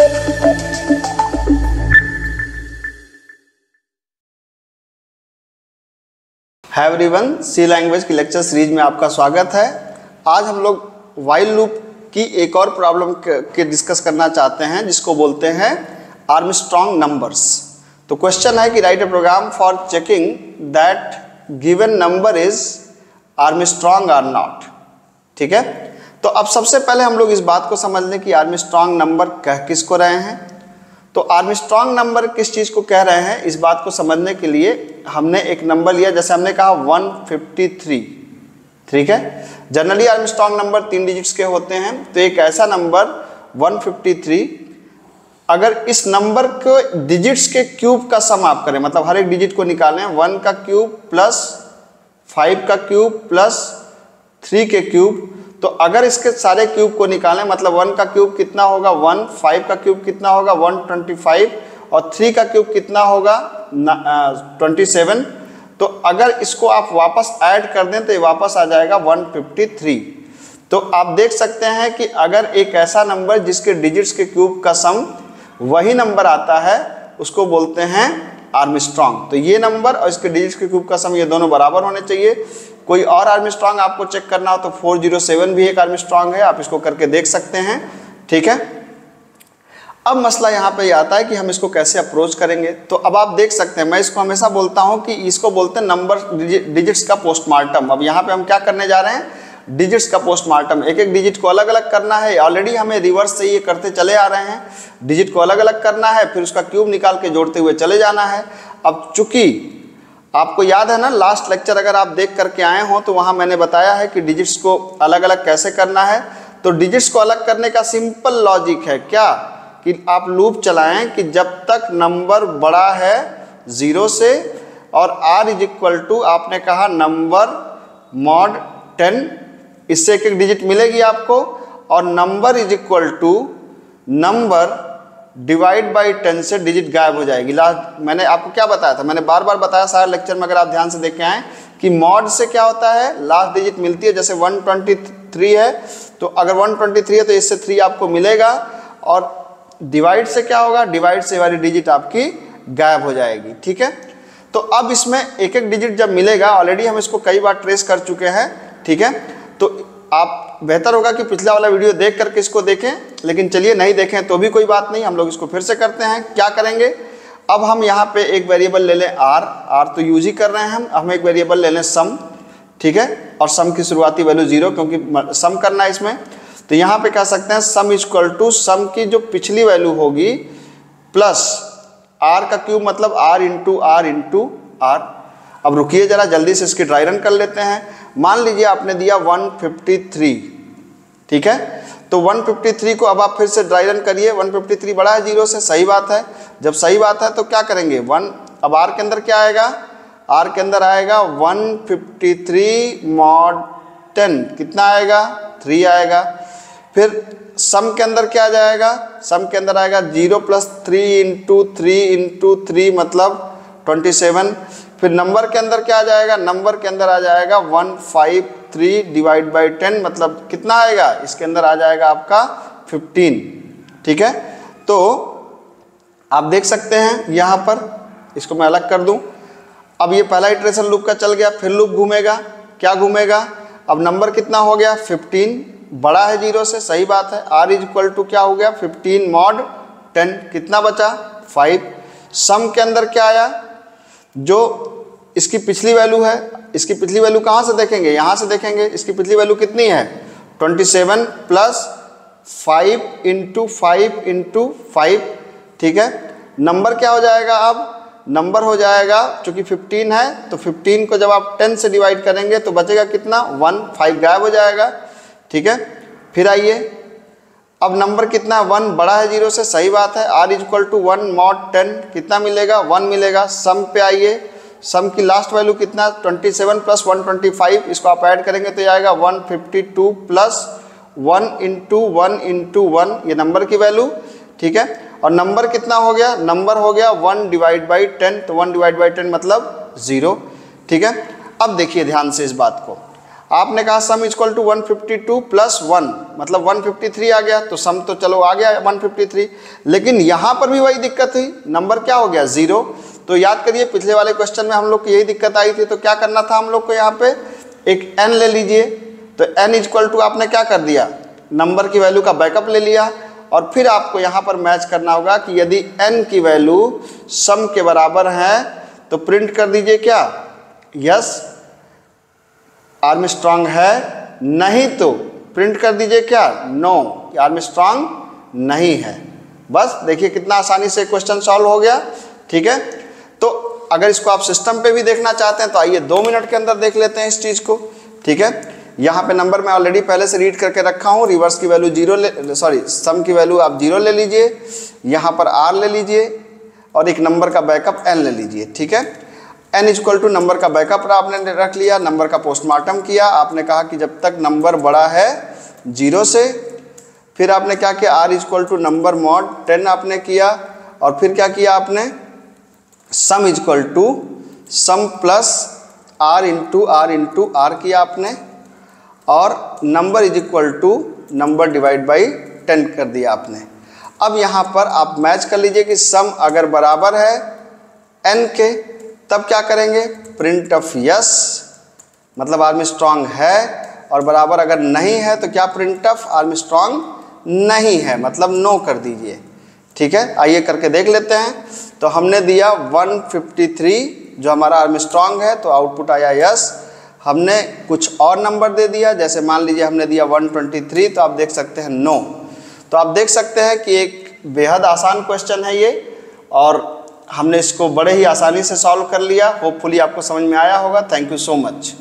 Hi everyone, सी language की lecture series में आपका स्वागत है। आज हम लोग व्हाइल लूप की एक और प्रॉब्लम के डिस्कस करना चाहते हैं जिसको बोलते हैं आर्मस्ट्रॉन्ग नंबर्स। तो क्वेश्चन है कि write a program for checking that given number is Armstrong और नॉट। ठीक है, तो अब सबसे पहले हम लोग इस बात को समझ लें कि आर्मस्ट्रॉन्ग नंबर कह किसको रहे हैं। तो आर्मस्ट्रॉन्ग नंबर किस चीज़ को कह रहे हैं, इस बात को समझने के लिए हमने एक नंबर लिया, जैसे हमने कहा 153। ठीक है, जनरली आर्मस्ट्रॉन्ग नंबर 3 डिजिट्स के होते हैं। तो एक ऐसा नंबर 153, अगर इस नंबर को डिजिट्स के क्यूब का सम आप करें, मतलब हर एक डिजिट को निकालें, 1 का क्यूब प्लस 5 का क्यूब प्लस 3 के क्यूब, तो अगर इसके सारे क्यूब को निकालें, मतलब 1 का क्यूब कितना होगा 1, 5 का क्यूब कितना होगा 125 और 3 का क्यूब कितना होगा 27। तो अगर इसको आप वापस ऐड कर दें तो ये वापस आ जाएगा 153। तो आप देख सकते हैं कि अगर एक ऐसा नंबर जिसके डिजिट्स के क्यूब का सम वही नंबर आता है उसको बोलते हैं आर्मस्ट्रॉन्ग। तो ये नंबर और इसके डिजिट्स के क्यूब का सम ये दोनों बराबर होने चाहिए। कोई और आर्मस्ट्रॉन्ग आपको चेक करना हो तो 407 भी एक आर्मस्ट्रॉन्ग है, आप इसको करके देख सकते हैं। ठीक है, अब मसला यहाँ पे आता है कि हम इसको कैसे अप्रोच करेंगे। तो अब आप देख सकते हैं, मैं इसको हमेशा बोलता हूँ कि इसको बोलते हैं नंबर डिजिट्स का पोस्टमार्टम। अब यहाँ पे हम क्या करने जा रहे हैं, डिजिट्स का पोस्टमार्टम। एक एक डिजिट को अलग अलग करना है। ऑलरेडी हमें रिवर्स से ये करते चले आ रहे हैं, डिजिट को अलग अलग करना है, फिर उसका क्यूब निकाल के जोड़ते हुए चले जाना है। अब चूंकि आपको याद है ना, लास्ट लेक्चर अगर आप देख करके आए हो तो वहाँ मैंने बताया है कि डिजिट्स को अलग अलग कैसे करना है। तो डिजिट्स को अलग करने का सिंपल लॉजिक है क्या, कि आप लूप चलाएं कि जब तक नंबर बड़ा है 0 से और r इज इक्वल टू आपने कहा नंबर मॉड 10, इससे एक एक डिजिट मिलेगी आपको, और number is equal to number divide by 10 से डिजिट गायब हो जाएगी। लास्ट मैंने आपको क्या बताया था, मैंने बार बार बताया सारे लेक्चर में, अगर आप ध्यान से देख के आए, कि मॉड से क्या होता है, लास्ट डिजिट मिलती है। जैसे 123 है तो अगर 123 है तो इससे 3 आपको मिलेगा, और डिवाइड से क्या होगा, डिवाइड से वाली डिजिट आपकी गायब हो जाएगी। ठीक है, तो अब इसमें एक एक डिजिट जब मिलेगा, ऑलरेडी हम इसको कई बार ट्रेस कर चुके हैं। ठीक है, तो आप बेहतर होगा कि पिछला वाला वीडियो देख करके इसको देखें, लेकिन चलिए नहीं देखें तो भी कोई बात नहीं, हम लोग इसको फिर से करते हैं। क्या करेंगे, अब हम यहाँ पे एक वेरिएबल ले लें r तो यूज ही कर रहे हैं हम एक वेरिएबल ले लें सम। ठीक है, और सम की शुरुआती वैल्यू 0, क्योंकि सम करना है इसमें। तो यहाँ पे कह सकते हैं सम इक्वल टू सम की जो पिछली वैल्यू होगी प्लस r का क्यूब, मतलब r इंटू r। अब रुकिए जरा, जल्दी से इसकी ड्राई रन कर लेते हैं। मान लीजिए आपने दिया 153। ठीक है, तो 153 को अब आप फिर से ड्राई रन करिए। 153 बड़ा है 0 से, सही बात है। जब सही बात है तो क्या करेंगे, 1, अब r के अंदर क्या आएगा, r के अंदर आएगा 153 मॉड 10, कितना आएगा 3 आएगा। फिर सम के अंदर क्या आ जाएगा, सम के अंदर आएगा 0 प्लस 3 इंटू 3 मतलब 27। फिर नंबर के अंदर क्या आ जाएगा, नंबर के अंदर आ जाएगा 153 डिवाइड बाई 10 मतलब कितना आएगा, इसके अंदर आ जाएगा आपका 15। ठीक है, तो आप देख सकते हैं यहाँ पर, इसको मैं अलग कर दूँ। अब ये पहला इटरेशन लूप का चल गया, फिर लूप घूमेगा, क्या घूमेगा, अब नंबर कितना हो गया 15, बड़ा है 0 से, सही बात है। r इज इक्वल टू क्या हो गया 15 मॉड 10, कितना बचा 5। सम के अंदर क्या आया, जो इसकी पिछली वैल्यू है, इसकी पिछली वैल्यू कहाँ से देखेंगे, यहाँ से देखेंगे। इसकी पिछली वैल्यू कितनी है 27 प्लस 5 इंटू 5। ठीक है, नंबर क्या हो जाएगा, अब नंबर हो जाएगा, चूंकि 15 है तो 15 को जब आप 10 से डिवाइड करेंगे तो बचेगा कितना 1, 5 गायब हो जाएगा। ठीक है, फिर आइए, अब नंबर कितना 1, बड़ा है 0 से, सही बात है। r is equal to 1 mod 10, कितना मिलेगा 1 मिलेगा। सम पे आइए, सम की लास्ट वैल्यू कितना 27 प्लस 125, इसको आप ऐड करेंगे तो ये आएगा 152 प्लस 1 इंटू 1, ये नंबर की वैल्यू। ठीक है, और नंबर कितना हो गया, नंबर हो गया 1 डिवाइड बाई 10, तो 1 डिवाइड बाई 10 मतलब 0। ठीक है, अब देखिए ध्यान से इस बात को, आपने कहा सम इक्वल टू 152 प्लस 1 मतलब 153 आ गया, तो सम तो चलो आ गया 153, लेकिन यहाँ पर भी वही दिक्कत हुई, नंबर क्या हो गया 0। तो याद करिए पिछले वाले क्वेश्चन में हम लोग को यही दिक्कत आई थी, तो क्या करना था हम लोग को, यहाँ पे एक n ले लीजिए। तो n इक्वल टू आपने क्या कर दिया, नंबर की वैल्यू का बैकअप ले लिया, और फिर आपको यहाँ पर मैच करना होगा कि यदि n की वैल्यू सम के बराबर है तो प्रिंट कर दीजिए क्या, यस आर्मस्ट्रांग है, नहीं तो प्रिंट कर दीजिए क्या, नो आर्मस्ट्रांग नहीं है। बस देखिए कितना आसानी से क्वेश्चन सॉल्व हो गया। ठीक है, तो अगर इसको आप सिस्टम पे भी देखना चाहते हैं तो आइए 2 मिनट के अंदर देख लेते हैं इस चीज़ को। ठीक है, यहाँ पे नंबर मैं ऑलरेडी पहले से रीड करके रखा हूँ, रिवर्स की वैल्यू 0 ले, सॉरी सम की वैल्यू आप 0 ले लीजिए, यहाँ पर r ले लीजिए और एक नंबर का बैकअप n ले लीजिए। ठीक है, n इक्वल टू नंबर का बैकअप आपने रख लिया, नंबर का पोस्टमार्टम किया, आपने कहा कि जब तक नंबर बड़ा है 0 से, फिर आपने क्या किया r equal to number mod 10 आपने किया, और फिर क्या किया आपने sum equal to sum plus r into r किया आपने, और number is equal to number divide by 10 कर दिया आपने। अब यहाँ पर आप मैच कर लीजिए कि सम अगर बराबर है n के तब क्या करेंगे, प्रिंट ऑफ यस मतलब आर्मस्ट्रांग है, और बराबर अगर नहीं है तो क्या प्रिंट ऑफ आर्मस्ट्रांग नहीं है मतलब नो कर दीजिए। ठीक है, आइए करके देख लेते हैं। तो हमने दिया 153 जो हमारा आर्मस्ट्रांग है, तो आउटपुट आया यस। हमने कुछ और नंबर दे दिया, जैसे मान लीजिए हमने दिया 123, तो आप देख सकते हैं नो। तो आप देख सकते हैं कि एक बेहद आसान क्वेश्चन है ये, और हमने इसको बड़े ही आसानी से सॉल्व कर लिया। होपफुली आपको समझ में आया होगा। Thank you so much.